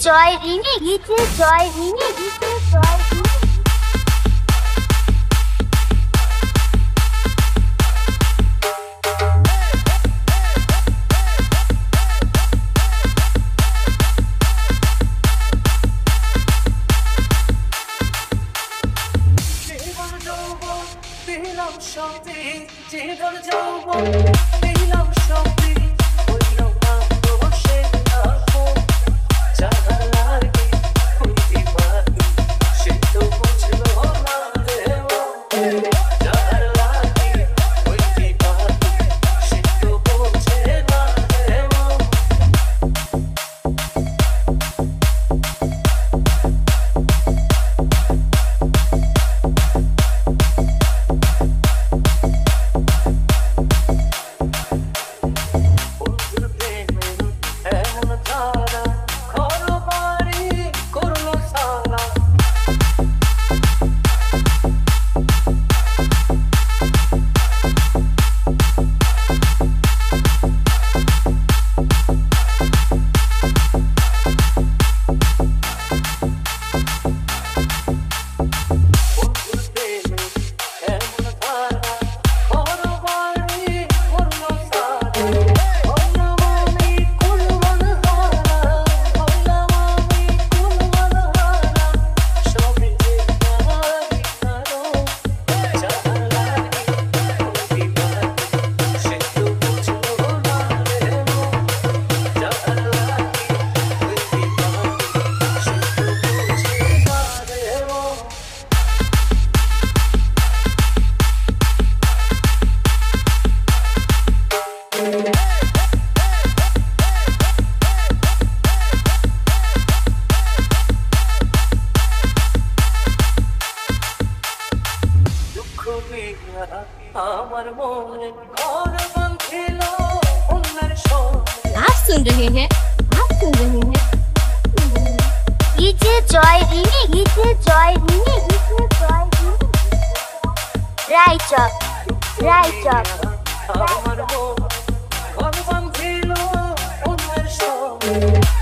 জয় রিমি গীতে জয় রিমি গীতে জয় রিমি দিলাম শক্তি জীবন যৌবন দিলাম শক্তি হইলাম না বসে থাকো যাহা লাগে হইতে পারি সে তো বুঝলো না দেওয়া যাহা লাগে হইতে পারি সে তো বুঝে না দেওয়া আমার মনে ঘর বাঁধিল অন্যের সঙ্গে आप सुन रहे हैं গীতে জয় রিমি গীতে জয় রিমি গীতে জয় রিমি রাইচক আমার মনে ঘর বাঁধিল অন্যের সঙ্গে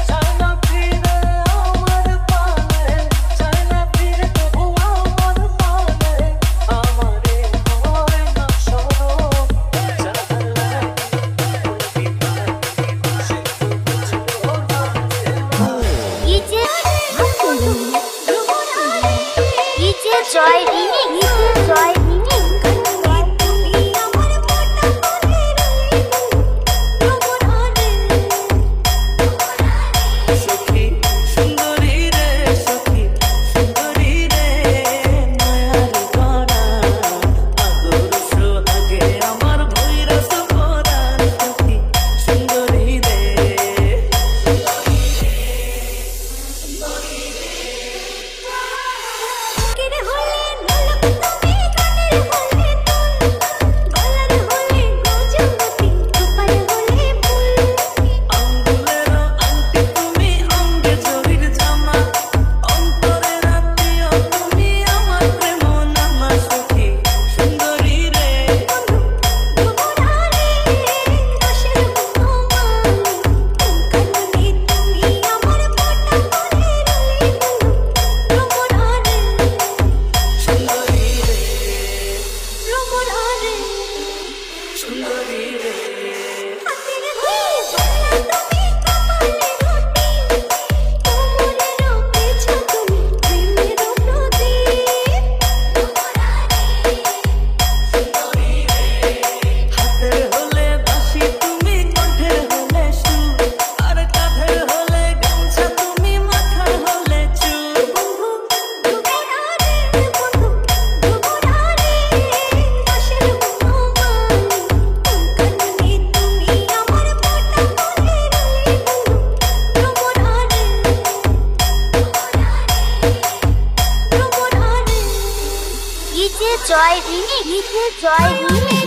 চায় না ফিরে আমার পানে চায় না ফিরে তবু আমার পানে আমারে হয় না সরো যাহা লাগে হইতে পারি সে তো বুঝলো না গীতে গীতে জয় রিমি গীতে জয় রিমি সখী সুন্দরী রে সখী সুন্দরী রে মায়ার গড়া আদর সোহাগে আমার ভৈরস পরা সখী সুন্দরী রে আঙ্গুলের আংটি তুমি অঙ্গে জরির জামা অন্তরের আত্মীয় তুমি আমার প্রেম নামা সখী সুন্দরী রে সুন্দরী রে সুন্দরী রে হাতের হলে বাঁশি তুমি কণ্ঠের হলে সুর আর কাঁধের হলে গামছা তুমি মাথার হলে চুল গীতে জয় রিমি গীতে জয় রিমি